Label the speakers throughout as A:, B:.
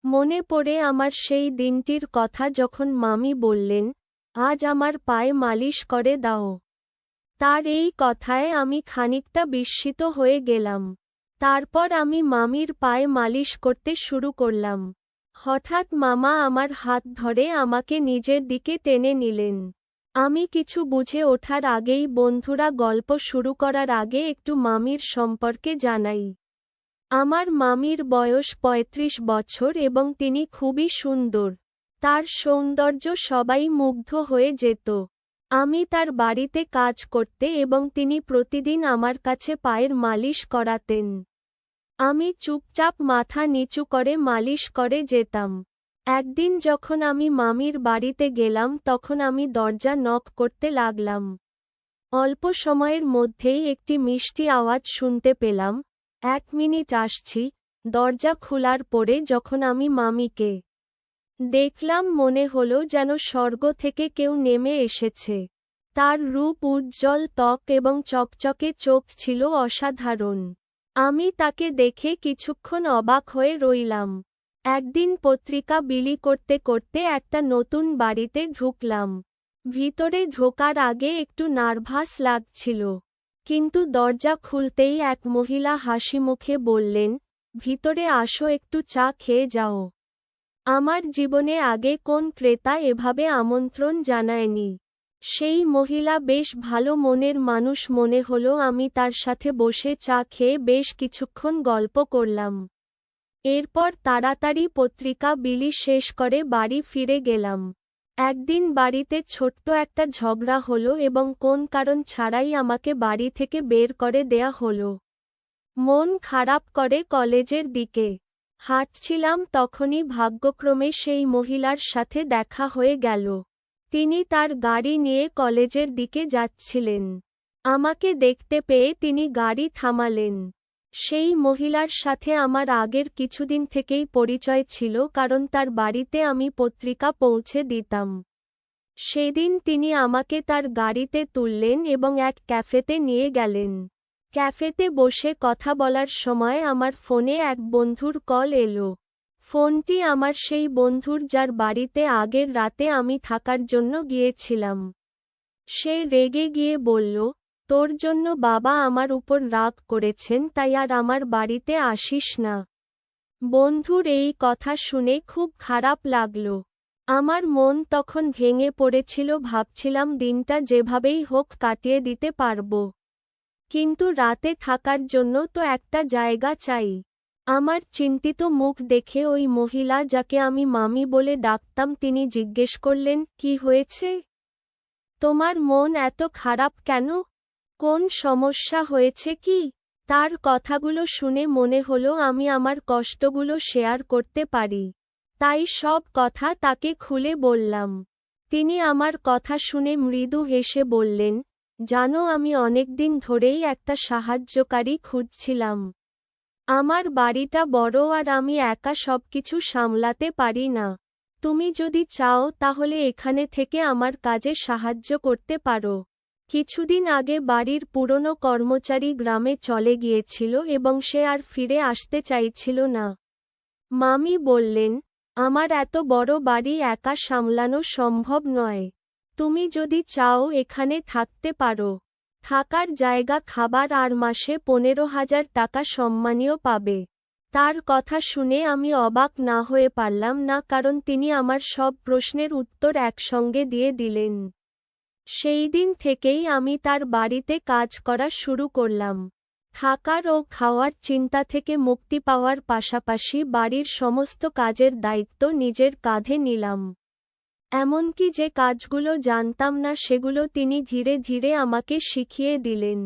A: মনে পড়ে আমার সেই দিনটির কথা যখন মামি বললেন, আজ আমার পায়ে মালিশ করে দাও। তার এই কথায় আমি খানিকটা বিস্মিত হয়ে গেলাম। তারপর আমি মামির পায়ে মালিশ করতে শুরু করলাম। হঠাৎ মামা আমার হাত ধরে আমাকে নিজের দিকে টেনে নিলেন। আমি কিছু বুঝে ওঠার আগেই বন্ধুরা গল্প শুরু করার আগে একটু মামির সম্পর্কে জানাই। আমার মামির বয়স ৩৫ বছর এবং তিনি খুবই সুন্দর। তার সৌন্দর্য সবাই মুগ্ধ হয়ে যেত। আমি তার বাড়িতে কাজ করতে এবং তিনি প্রতিদিন আমার কাছে পায়ের মালিশ করাতেন। আমি চুপচাপ মাথা নিচু করে মালিশ করে যেতাম। একদিন যখন আমি মামির বাড়িতে গেলাম তখন আমি দরজা নক করতে লাগলাম। অল্প সময়ের মধ্যেই একটি মিষ্টি আওয়াজ শুনতে পেলাম, ১ মিনিট আসছি। দরজা খোলার পরে যখন আমি মামিকে দেখলাম মনে হলো যেন স্বর্গ থেকে কেউ নেমে এসেছে। তার রূপ উজ্জ্বল ত্বক এবং চকচকে চোখ ছিল অসাধারণ। আমি তাকে দেখে কিছুক্ষণ অবাক হয়ে রইলাম। একদিন পত্রিকা বিলি করতে করতে একটা নতুন বাড়িতে ঢুকলাম। ভিতরে ঢোকার আগে একটু নার্ভাস লাগছিল। কিন্তু দরজা খুলতেই এক মহিলা হাসিমুখে বললেন, ভিতরে আসো, একটু চা খেয়ে যাও। আমার জীবনে আগে কোন ক্রেতা এভাবে আমন্ত্রণ জানায়নি। সেই মহিলা বেশ ভালো মনের মানুষ মনে হলো। আমি তার সাথে বসে চা খেয়ে বেশ কিছুক্ষণ গল্প করলাম। এরপর তাড়াতাড়ি পত্রিকা বিলি শেষ করে বাড়ি ফিরে গেলাম। একদিন বাড়িতে ছোট্ট একটা ঝগড়া হলো এবং কোন কারণ ছাড়াই আমাকে বাড়ি থেকে বের করে দেয়া হলো। মন খারাপ করে কলেজের দিকে হাঁটছিলাম তখনই ভাগ্যক্রমে সেই মহিলার সাথে দেখা হয়ে গেল। তিনি তার গাড়ি নিয়ে কলেজের দিকে যাচ্ছিলেন। আমাকে দেখতে পেয়ে তিনি গাড়ি থামালেন। সেই মহিলার সাথে আমার আগের কিছুদিন থেকেই পরিচয় ছিল, কারণ তার বাড়িতে আমি পত্রিকা পৌঁছে দিতাম। সেদিন তিনি আমাকে তার গাড়িতে তুললেন এবং এক ক্যাফেতে নিয়ে গেলেন। ক্যাফেতে বসে কথা বলার সময় আমার ফোনে এক বন্ধুর কল এলো। ফোনটি আমার সেই বন্ধুর যার বাড়িতে আগের রাতে আমি থাকার জন্য গিয়েছিলাম। সে রেগে গিয়ে বলল, তোর জন্য বাবা আমার উপর রাগ করেছেন, তাই আর আমার বাড়িতে আসিস না। বন্ধুর এই কথা শুনে খুব খারাপ লাগল। আমার মন তখন ভেঙে পড়েছিল। ভাবছিলাম দিনটা যেভাবেই হোক কাটিয়ে দিতে পারব। কিন্তু রাতে থাকার জন্য তো একটা জায়গা চাই। আমার চিন্তিত মুখ দেখে ওই মহিলা, যাকে আমি মামি বলে ডাকতাম, তিনি জিজ্ঞেস করলেন, কি হয়েছে? তোমার মন এত খারাপ কেন? কোন সমস্যা হয়েছে কি? তার কথাগুলো শুনে মনে হলো আমি আমার কষ্টগুলো শেয়ার করতে পারি। তাই সব কথা তাকে খুলে বললাম। তিনি আমার কথা শুনে মৃদু হেসে বললেন, জানো, আমি অনেকদিন ধরেই একটা সাহায্যকারী খুঁজছিলাম। আমার বাড়িটা বড় আর আমি একা সবকিছু সামলাতে পারি না। তুমি যদি চাও তাহলে এখানে থেকে আমার কাজে সাহায্য করতে পারো। কিছুদিন আগে বাড়ির পুরনো কর্মচারী গ্রামে চলে গিয়েছিল এবং সে আর ফিরে আসতে চাইছিল না। মামি বললেন, আমার এত বড় বাড়ি একা সামলানো সম্ভব নয়। তুমি যদি চাও এখানে থাকতে পারো। থাকার জায়গা, খাবার আর মাসে ১৫,০০০ টাকা সম্মানীয় পাবে। তার কথা শুনে আমি অবাক না হয়ে পারলাম না, কারণ তিনি আমার সব প্রশ্নের উত্তর একসঙ্গে দিয়ে দিলেন। সেই দিন থেকেই আমি তার বাড়িতে কাজ করা শুরু করলাম। থাকার ও খাওয়ার চিন্তা থেকে মুক্তি পাওয়ার পাশাপাশি বাড়ির সমস্ত কাজের দায়িত্ব নিজের কাঁধে নিলাম। এমনকি যে কাজগুলো জানতাম না সেগুলো তিনি ধীরে ধীরে আমাকে শিখিয়ে দিলেন।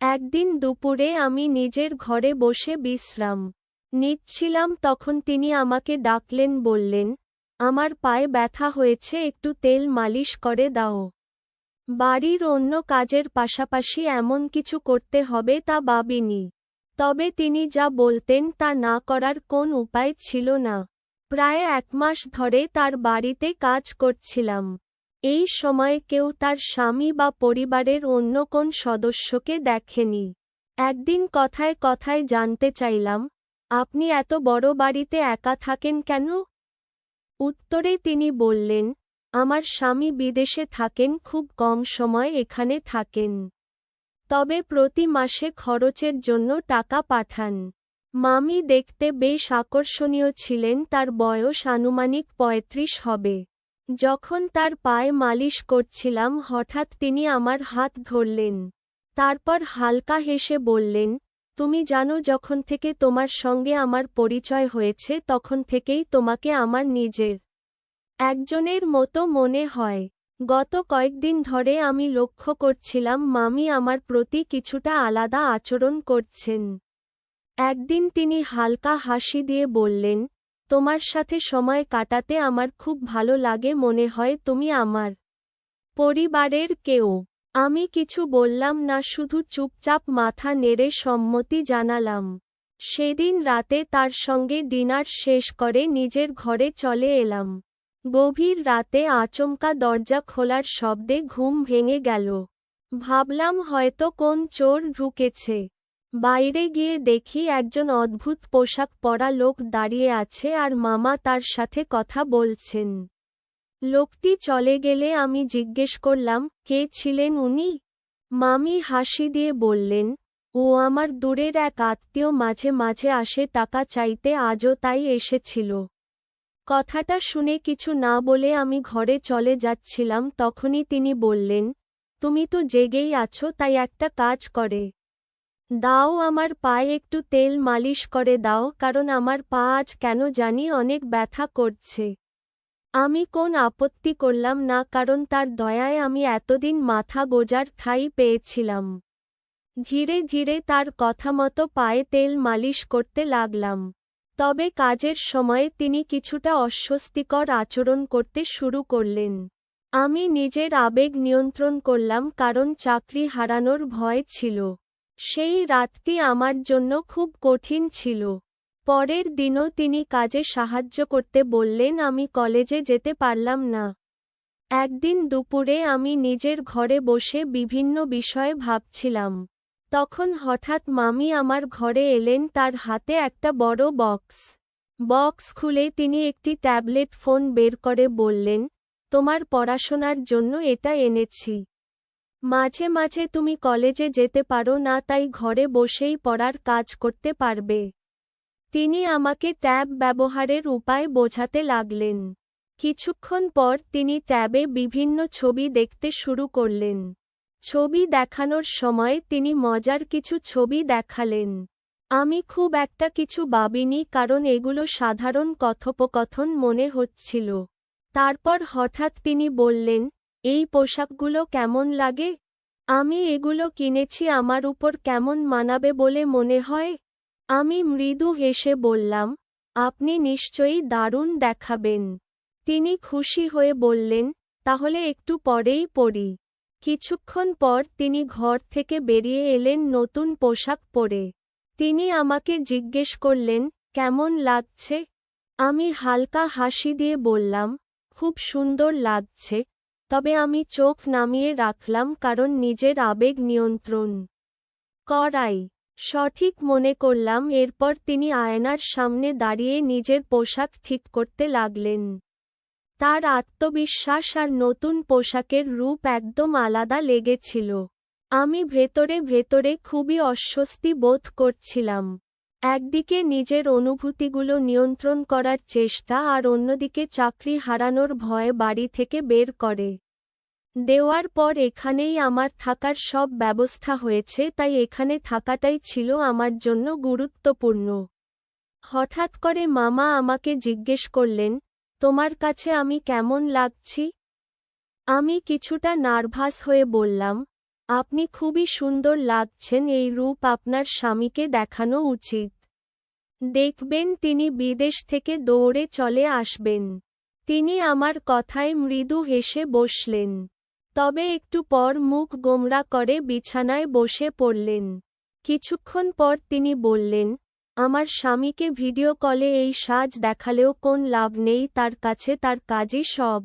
A: একদিন দুপুরে আমি নিজের ঘরে বসে বিশ্রাম নিচ্ছিলাম, তখন তিনি আমাকে ডাকলেন, বললেন, আমার পায়ে ব্যথা হয়েছে, একটু তেল মালিশ করে দাও। বাড়ির অন্য কাজের পাশাপাশি এমন কিছু করতে হবে তা ভাবিনি। তবে তিনি যা বলতেন তা না করার কোন উপায় ছিল না। প্রায় ১ মাস ধরে তার বাড়িতে কাজ করছিলাম। এই সময়ে কেউ তার স্বামী বা পরিবারের অন্য কোন সদস্যকে দেখেনি। একদিন কথায় কথায় জানতে চাইলাম, আপনি এত বড় বাড়িতে একা থাকেন কেন? উত্তরে তিনি বললেন, আমার স্বামী বিদেশে থাকেন, খুব কম সময় এখানে থাকেন। তবে প্রতি মাসে খরচের জন্য টাকা পাঠান। মামি দেখতে বেশ আকর্ষণীয় ছিলেন, তার বয়স আনুমানিক ৩৫ হবে। যখন তার পায়ে মালিশ করছিলাম হঠাৎ তিনি আমার হাত ধরলেন। তারপর হালকা হেসে বললেন, তুমি জানো যখন থেকে তোমার সঙ্গে আমার পরিচয় হয়েছে তখন থেকেই তোমাকে আমার নিজের একজনের মতো মনে হয়। গত কয়েকদিন ধরে আমি লক্ষ্য করছিলাম মামি আমার প্রতি কিছুটা আলাদা আচরণ করছেন। একদিন তিনি হালকা হাসি দিয়ে বললেন, তোমার সাথে সময় কাটাতে আমার খুব ভালো লাগে, মনে হয় তুমি আমার পরিবারের কেউ। আমি কিছু বললাম না, শুধু চুপচাপ মাথা নেড়ে সম্মতি জানালাম। সেদিন রাতে তার সঙ্গে ডিনার শেষ করে নিজের ঘরে চলে এলাম। গভীর রাতে আচমকা দরজা খোলার শব্দে ঘুম ভেঙে গেল। ভাবলাম হয়তো কোন চোর ঢুকেছে। বাইরে গিয়ে দেখি একজন অদ্ভুত পোশাক পরা লোক দাঁড়িয়ে আছে আর মামা তার সাথে কথা বলছেন। লোকটি চলে গেলে আমি জিজ্ঞেস করলাম, কে ছিলেন উনি? মামি হাসি দিয়ে বললেন, ও আমার দূরের এক আত্মীয়, মাঝে মাঝে আসে টাকা চাইতে, আজও তাই এসেছিল। কথাটা শুনে কিছু না বলে আমি ঘরে চলে যাচ্ছিলাম, তখনই তিনি বললেন, তুমি তো জেগেই আছো, তাই একটা কাজ করে দাও, আমার পায়ে একটু তেল মালিশ করে দাও, কারণ আমার পা আজ কেন জানি অনেক ব্যথা করছে। আমি কোন আপত্তি করলাম না, কারণ তার দয়ায় আমি এতদিন মাথা গোজার ঠাঁই পেয়েছিলাম। ধীরে ধীরে তার কথা মতো পায়ে তেল মালিশ করতে লাগলাম। তবে কাজের সময়ে তিনি কিছুটা অস্বস্তিকর আচরণ করতে শুরু করলেন। আমি নিজের আবেগ নিয়ন্ত্রণ করলাম, কারণ চাকরি হারানোর ভয় ছিল। সেই রাতটি আমার জন্য খুব কঠিন ছিল। পরের দিনও তিনি কাজে সাহায্য করতে বললেন, আমি কলেজে যেতে পারলাম না। একদিন দুপুরে আমি নিজের ঘরে বসে বিভিন্ন বিষয়ে ভাবছিলাম। তখন হঠাৎ মামি আমার ঘরে এলেন, তার হাতে একটা বড় বক্স খুলে তিনি একটি ট্যাবলেট ফোন বের করে বললেন, তোমার পড়াশোনার জন্য এটা এনেছি। মাঝে মাঝে তুমি কলেজে যেতে পারো না, তাই ঘরে বসেই পড়ার কাজ করতে পারবে। তিনি আমাকে ট্যাব ব্যবহারের উপায় বোঝাতে লাগলেন। কিছুক্ষণ পর তিনি ট্যাবে বিভিন্ন ছবি দেখতে শুরু করলেন। ছবি দেখানোর সময় তিনি মজার কিছু ছবি দেখালেন। আমি খুব একটা কিছু ভাবিনি, কারণ এগুলো সাধারণ কথোপকথন মনে হচ্ছিল। তারপর হঠাৎ তিনি বললেন, এই পোশাকগুলো কেমন লাগে? আমি এগুলো কিনেছি, আমার উপর কেমন মানাবে বলে মনে হয়? আমি মৃদু হেসে বললাম, আপনি নিশ্চয়ই দারুণ দেখাবেন। তিনি খুশি হয়ে বললেন, তাহলে একটু পরেই পরি। কিছুক্ষণ পর তিনি ঘর থেকে বেরিয়ে এলেন নতুন পোশাক পরে। তিনি আমাকে জিজ্ঞেস করলেন, কেমন লাগছে? আমি হালকা হাসি দিয়ে বললাম, খুব সুন্দর লাগছে। তবে আমি চোখ নামিয়ে রাখলাম, কারণ নিজের আবেগ নিয়ন্ত্রণ করাই সঠিক মনে করলাম। এরপর তিনি আয়নার সামনে দাঁড়িয়ে নিজের পোশাক ঠিক করতে লাগলেন। তার আত্মবিশ্বাস আর নতুন পোশাকের রূপ একদম আলাদা লেগেছিল। আমি ভেতরে ভেতরে খুবই অস্বস্তি বোধ করছিলাম। একদিকে নিজের অনুভূতিগুলো নিয়ন্ত্রণ করার চেষ্টা, আর অন্যদিকে চাকরি হারানোর ভয় বাড়ি থেকে বের করে দেওয়ার পর এখানেই আমার থাকার সব ব্যবস্থা হয়েছে, তাই এখানে থাকাটাই ছিল আমার জন্য গুরুত্বপূর্ণ। হঠাৎ করে মামা আমাকে জিজ্ঞেস করলেন, তোমার কাছে আমি কেমন লাগছি? আমি কিছুটা নার্ভাস হয়ে বললাম, আপনি খুবই সুন্দর লাগছেন, এই রূপ আপনার স্বামীকে দেখানো উচিত। দেখবেন তিনি বিদেশ থেকে দৌড়ে চলে আসবেন। তিনি আমার কথায় মৃদু হেসে বসলেন। তবে একটু পর মুখ গোমড়া করে বিছানায় বসে পড়লেন। কিছুক্ষণ পর তিনি বললেন, আমার স্বামীকে ভিডিও কলে এই সাজ দেখালেও কোন লাভ নেই, তার কাছে তার কাজই সব।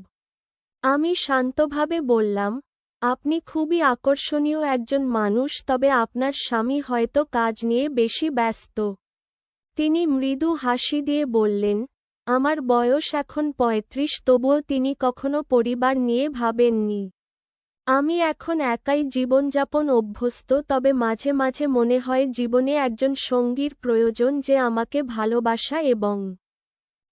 A: আমি শান্তভাবে বললাম, আপনি খুবই আকর্ষণীয় একজন মানুষ, তবে আপনার স্বামী হয়তো কাজ নিয়ে বেশি ব্যস্ত। তিনি মৃদু হাসি দিয়ে বললেন, আমার বয়স এখন ৩৫, তবুও তিনি কখনো পরিবার নিয়ে ভাবেননি। আমি এখন একাই জীবনযাপন অভ্যস্ত, তবে মাঝে মাঝে মনে হয় জীবনে একজন সঙ্গীর প্রয়োজন যে আমাকে ভালোবাসা এবং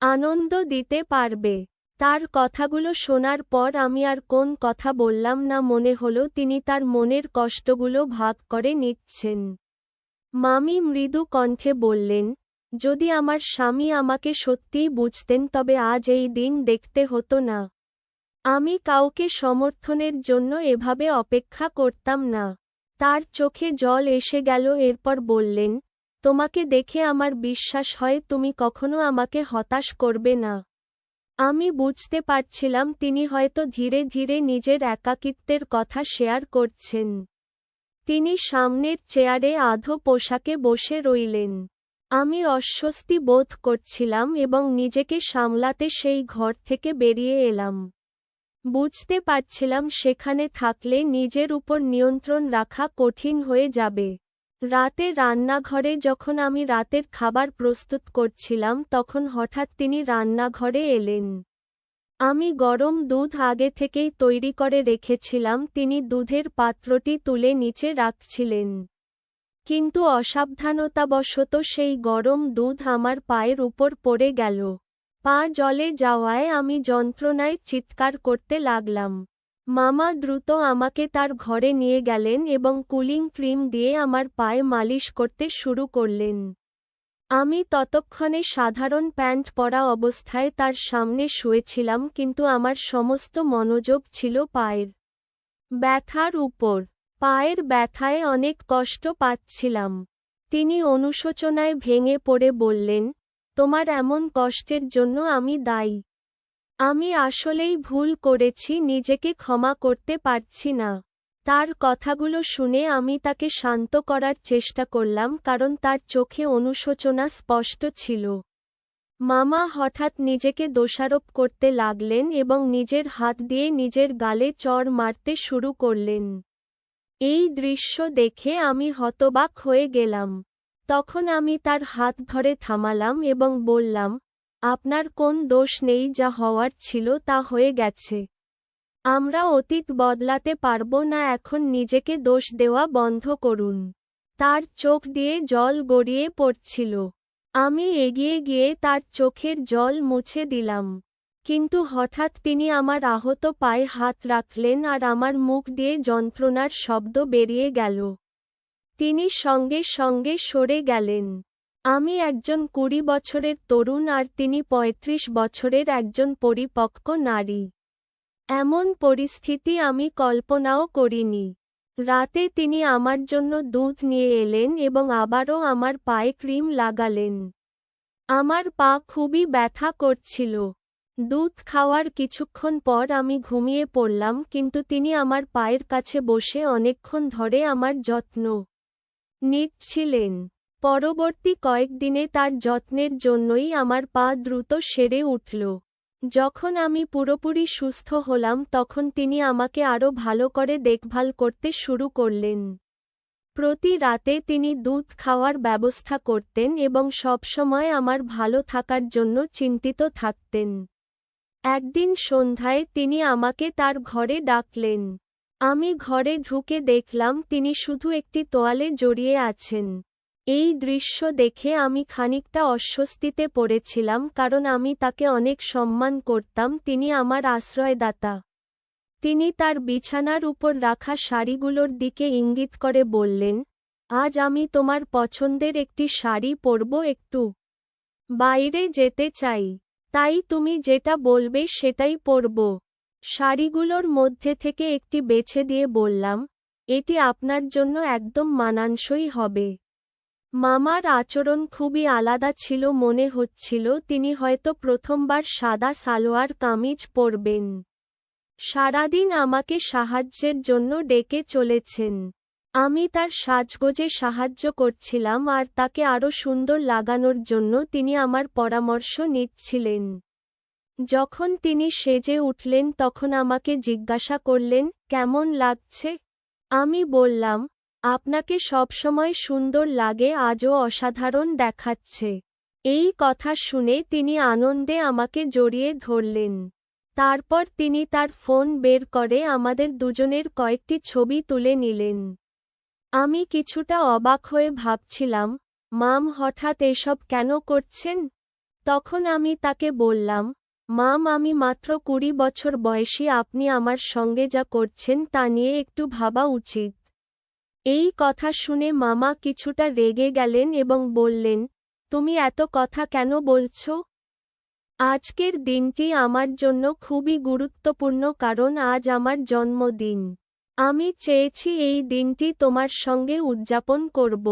A: আনন্দ দিতে পারবে। তার কথাগুলো শোনার পর আমি আর কোন কথা বললাম না, মনে হলো তিনি তার মনের কষ্টগুলো ভাগ করে নিচ্ছেন। মামি মৃদু কণ্ঠে বললেন, যদি আমার স্বামী আমাকে সত্যিই বুঝতেন তবে আজ এই দিন দেখতে হতো না। আমি কাউকে সমর্থনের জন্য এভাবে অপেক্ষা করতাম না। তার চোখে জল এসে গেল, এরপর বললেন, তোমাকে দেখে আমার বিশ্বাস হয় তুমি কখনো আমাকে হতাশ করবে না। আমি বুঝতে পারছিলাম তিনি হয়তো ধীরে ধীরে নিজের একাকিত্বের কথা শেয়ার করছেন। তিনি সামনের চেয়ারে আধো পোশাকে বসে রইলেন। আমি অস্বস্তি বোধ করছিলাম এবং নিজেকে সামলাতে সেই ঘর থেকে বেরিয়ে এলাম। বুঝতে পারছিলাম সেখানে থাকলে নিজের উপর নিয়ন্ত্রণ রাখা কঠিন হয়ে যাবে। রাতে রান্নাঘরে যখন আমি রাতের খাবার প্রস্তুত করছিলাম তখন হঠাৎ তিনি রান্নাঘরে এলেন। আমি গরম দুধ আগে থেকেই তৈরি করে রেখেছিলাম, তিনি দুধের পাত্রটি তুলে নিচে রাখছিলেন। কিন্তু অসাবধানতাবশত সেই গরম দুধ আমার পায়ের উপর পড়ে গেল। পা জ্বলে যাওয়ায় আমি যন্ত্রণায় চিৎকার করতে লাগলাম। মামা দ্রুত আমাকে তার ঘরে নিয়ে গেলেন এবং কুলিং ক্রিম দিয়ে আমার পায়ে মালিশ করতে শুরু করলেন। আমি ততক্ষণে সাধারণ প্যান্ট পরা অবস্থায় তার সামনে শুয়েছিলাম, কিন্তু আমার সমস্ত মনোযোগ ছিল পায়ের ব্যথার উপর। পায়ের ব্যথায় অনেক কষ্ট পাচ্ছিলাম। তিনি অনুশোচনায় ভেঙে পড়ে বললেন, তোমার এমন কষ্টের জন্য আমি দায়ী। আমি আসলেই ভুল করেছি, নিজেকে ক্ষমা করতে পারছি না। তার কথাগুলো শুনে আমি তাকে শান্ত করার চেষ্টা করলাম, কারণ তার চোখে অনুশোচনা স্পষ্ট ছিল। মামা হঠাৎ নিজেকে দোষারোপ করতে লাগলেন এবং নিজের হাত দিয়ে নিজের গালে চড় মারতে শুরু করলেন। এই দৃশ্য দেখে আমি হতবাক হয়ে গেলাম। তখন আমি তার হাত ধরে থামালাম এবং বললাম, আপনার কোন দোষ নেই, যা হওয়ার ছিল তা হয়ে গেছে। আমরা অতীত বদলাতে পারব না, এখন নিজেকে দোষ দেওয়া বন্ধ করুন। তার চোখ দিয়ে জল গড়িয়ে পড়ছিল। আমি এগিয়ে গিয়ে তার চোখের জল মুছে দিলাম। কিন্তু হঠাৎ তিনি আমার আহত পায়ে হাত রাখলেন আর আমার মুখ দিয়ে যন্ত্রণার শব্দ বেরিয়ে গেল। তিনি সঙ্গে সঙ্গে সরে গেলেন। আমি একজন ২০ বছরের তরুণ আর তিনি ৩৫ বছরের একজন পরিপক্ক নারী। এমন পরিস্থিতি আমি কল্পনাও করিনি। রাতে তিনি আমার জন্য দুধ নিয়ে এলেন এবং আবারও আমার পায়ে ক্রিম লাগালেন। আমার পা খুবই ব্যথা করছিল। দুধ খাওয়ার কিছুক্ষণ পর আমি ঘুমিয়ে পড়লাম, কিন্তু তিনি আমার পায়ের কাছে বসে অনেকক্ষণ ধরে আমার যত্ন নিচ্ছিলেন। পরবর্তী কয়েকদিনে তার যত্নের জন্যই আমার পা দ্রুত সেরে উঠল। যখন আমি পুরোপুরি সুস্থ হলাম তখন তিনি আমাকে আরও ভালো করে দেখভাল করতে শুরু করলেন। প্রতি রাতে তিনি দুধ খাওয়ার ব্যবস্থা করতেন এবং সবসময় আমার ভালো থাকার জন্য চিন্তিত থাকতেন। একদিন সন্ধ্যায় তিনি আমাকে তার ঘরে ডাকলেন। আমি ঘরে ঢুকে দেখলাম তিনি শুধু একটি তোয়ালে জড়িয়ে আছেন। এই দৃশ্য দেখে আমি খানিকটা অস্বস্তিতে পড়েছিলাম, কারণ আমি তাকে অনেক সম্মান করতাম, তিনি আমার আশ্রয়দাতা। তিনি তার বিছানার উপর রাখা শাড়িগুলোর দিকে ইঙ্গিত করে বললেন, আজ আমি তোমার পছন্দের একটি শাড়ি পরব, একটু বাইরে যেতে চাই। তাই তুমি যেটা বলবে সেটাই পরব। শাড়িগুলোর মধ্যে থেকে একটি বেছে দিয়ে বললাম, এটি আপনার জন্য একদম মানানসই হবে। মামার আচরণ খুবই আলাদা ছিল, মনে হচ্ছিল তিনি হয়তো প্রথমবার সাদা সালোয়ার কামিজ পরবেন। সারাদিন আমাকে সাহায্যের জন্য ডেকে চলেছেন। আমি তার সাজগোজে সাহায্য করছিলাম আর তাকে আরও সুন্দর লাগানোর জন্য তিনি আমার পরামর্শ নিচ্ছিলেন। যখন তিনি সেজে উঠলেন তখন আমাকে জিজ্ঞাসা করলেন, কেমন লাগছে? আমি বললাম, আপনাকে সবসময় সুন্দর লাগে, আজও অসাধারণ দেখাচ্ছে। এই কথা শুনে তিনি আনন্দে আমাকে জড়িয়ে ধরলেন। তারপর তিনি তার ফোন বের করে আমাদের দুজনের কয়েকটি ছবি তুলে নিলেন। আমি কিছুটা অবাক হয়ে ভাবছিলাম, মাম হঠাৎ এসব কেন করছেন? তখন আমি তাকে বললাম, মাম আমি মাত্র 20 বছর বয়সী, আপনি আমার সঙ্গে যা করছেন তা নিয়ে একটু ভাবা উচিত। এই কথা শুনে মামা কিছুটা রেগে গেলেন এবং বললেন, তুমি এত কথা কেন বলছ? আজকের দিনটি আমার জন্য খুবই গুরুত্বপূর্ণ কারণ আজ আমার জন্মদিন। আমি চেয়েছি এই দিনটি তোমার সঙ্গে উদযাপন করব।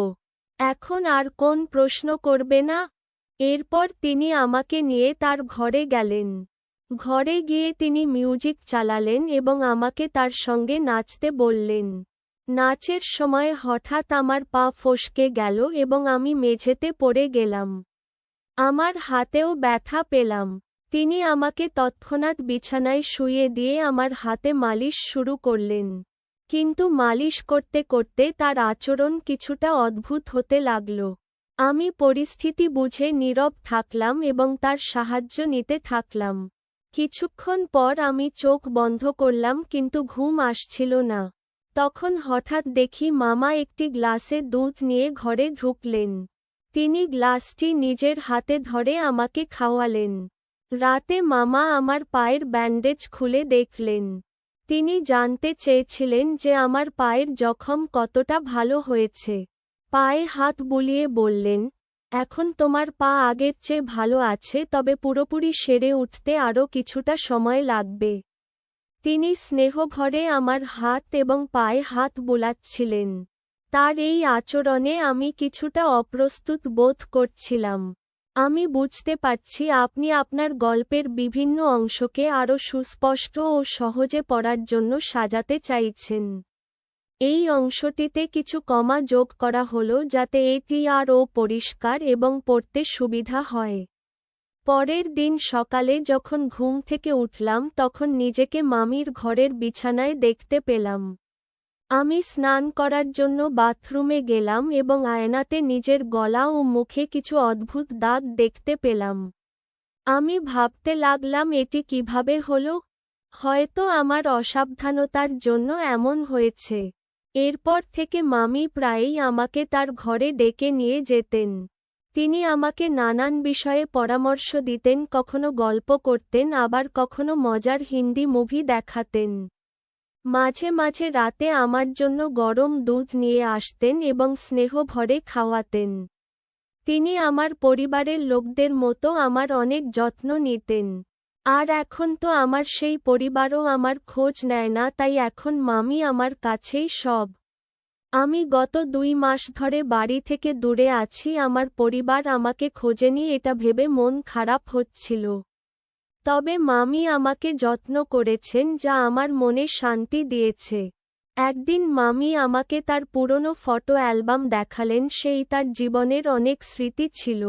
A: এখন আর কোন প্রশ্ন করবে না? এরপর তিনি আমাকে নিয়ে তার ঘরে গেলেন। ঘরে গিয়ে তিনি মিউজিক চালালেন এবং আমাকে তার সঙ্গে নাচতে বললেন। নাচের সময় হঠাৎ আমার পা ফসকে গেল এবং আমি মেঝেতে পড়ে গেলাম। আমার হাতেও ব্যথা পেলাম। তিনি আমাকে তৎক্ষণাৎ বিছানায় শুইয়ে দিয়ে আমার হাতে মালিশ শুরু করলেন। কিন্তু মালিশ করতে করতে তার আচরণ কিছুটা অদ্ভুত হতে লাগল। আমি পরিস্থিতি বুঝে নীরব থাকলাম এবং তার সাহায্য নিতে থাকলাম। কিছুক্ষণ পর আমি চোখ বন্ধ করলাম কিন্তু ঘুম আসছিল না। তখন হঠাৎ দেখি মামা একটি গ্লাসে দুধ নিয়ে ঘরে ঢুকলেন। তিনি গ্লাসটি নিজের হাতে ধরে আমাকে খাওয়ালেন। রাতে মামা আমার পায়ের ব্যান্ডেজ খুলে দেখলেন। তিনি জানতে চেয়েছিলেন যে আমার পায়ের জখম কতটা ভালো হয়েছে। পায়ে হাত বুলিয়ে বললেন, এখন তোমার পা আগের চেয়ে ভালো আছে, তবে পুরোপুরি সেরে উঠতে আরও কিছুটা সময় লাগবে। তিনি স্নেহভরে আমার হাত এবং পায়ে হাত বুলাচ্ছিলেন। তার এই আচরণে আমি কিছুটা অপ্রস্তুত বোধ করছিলাম। আমি বুঝতে পারছি আপনি আপনার গল্পের বিভিন্ন অংশকে আরও সুস্পষ্ট ও সহজে পড়ার জন্য সাজাতে চাইছেন। এই অংশটিতে কিছু কমা যোগ করা হলো যাতে এটি আরও পরিষ্কার এবং পড়তে সুবিধা হয়। পরের দিন সকালে যখন ঘুম থেকে উঠলাম তখন নিজেকে মামির ঘরের বিছানায় দেখতে পেলাম। আমি স্নান করার জন্য বাথরুমে গেলাম এবং আয়নাতে নিজের গলা ও মুখে কিছু অদ্ভুত দাগ দেখতে পেলাম। আমি ভাবতে লাগলাম এটি কিভাবে হলো? হয়তো আমার অসাবধানতার জন্য এমন হয়েছে। এরপর থেকে মামি প্রায়ই আমাকে তার ঘরে ডেকে নিয়ে যেতেন। তিনি আমাকে নানান বিষয়ে পরামর্শ দিতেন, কখনো গল্প করতেন, আবার কখনো মজার হিন্দি মুভি দেখাতেন। মাঝে মাঝে রাতে আমার জন্য গরম দুধ নিয়ে আসতেন এবং স্নেহভরে খাওয়াতেন। তিনি আমার পরিবারের লোকদের মতো আমার অনেক যত্ন নিতেন। আর এখন তো আমার সেই পরিবারও আমার খোঁজ নেয় না, তাই এখন মামি আমার কাছেই সব। আমি গত 2 মাস ধরে বাড়ি থেকে দূরে আছি, আমার পরিবার আমাকে খোঁজেনি, এটা ভেবে মন খারাপ হচ্ছিল। তবে মামি আমাকে যত্ন করেছেন যা আমার মনে শান্তি দিয়েছে। একদিন মামি আমাকে তার পুরনো ফটো অ্যালবাম দেখালেন, সেই তার জীবনের অনেক স্মৃতি ছিল।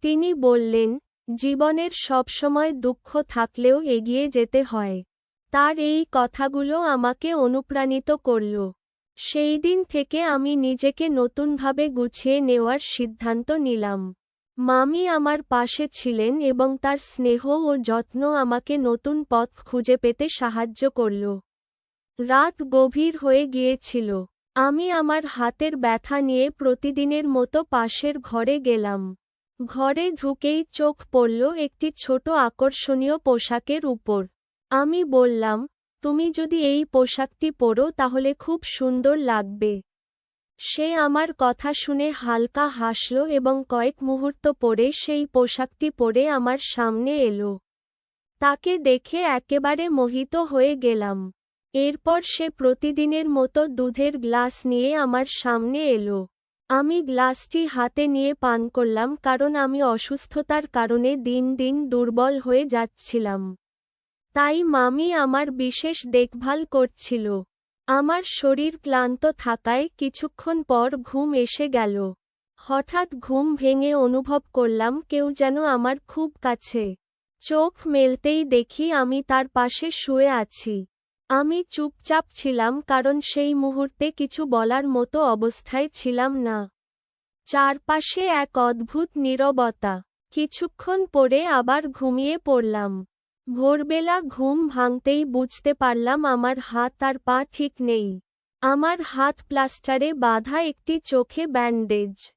A: তিনি বললেন, জীবনের সবসময় দুঃখ থাকলেও এগিয়ে যেতে হয়। তার এই কথাগুলো আমাকে অনুপ্রাণিত করল। সেই দিন থেকে আমি নিজেকে নতুনভাবে গুছিয়ে নেওয়ার সিদ্ধান্ত নিলাম। মামি আমার পাশে ছিলেন এবং তার স্নেহ ও যত্ন আমাকে নতুন পথ খুঁজে পেতে সাহায্য করল। রাত গভীর হয়ে গিয়েছিল। আমি আমার হাতের ব্যথা নিয়ে প্রতিদিনের মতো পাশের ঘরে গেলাম। ঘরে ঢুকেই চোখ পড়ল একটি ছোট আকর্ষণীয় পোশাকের উপর। আমি বললাম, তুমি যদি এই পোশাকটি পরো তাহলে খুব সুন্দর লাগবে। সে আমার কথা শুনে হালকা হাসল এবং কয়েক মুহূর্ত পরে সেই পোশাকটি পরে আমার সামনে এলো। তাকে দেখে একেবারে মোহিত হয়ে গেলাম। এরপর সে প্রতিদিনের মতো দুধের গ্লাস নিয়ে আমার সামনে এলো। আমি গ্লাসটি হাতে নিয়ে পান করলাম কারণ আমি অসুস্থতার কারণে দিন দিন দুর্বল হয়ে যাচ্ছিলাম। তাই মামি আমার বিশেষ দেখভাল করছিল। আমার শরীর ক্লান্ত থাকায় কিছুক্ষণ পর ঘুম এসে গেল। হঠাৎ ঘুম ভেঙে অনুভব করলাম কেউ যেন আমার খুব কাছে। চোখ মেলতেই দেখি আমি তার পাশে শুয়ে আছি। আমি চুপচাপ ছিলাম কারণ সেই মুহূর্তে কিছু বলার মতো অবস্থায় ছিলাম না। চারপাশে এক অদ্ভুত নীরবতা। কিছুক্ষণ পরে আবার ঘুমিয়ে পড়লাম। ভোরবেলা ঘুম ভাঙতেই বুঝতে পারলাম আমার হাত আর পা ঠিক নেই। আমার হাত প্লাস্টারে বাঁধা, একটি চোখে ব্যান্ডেজ।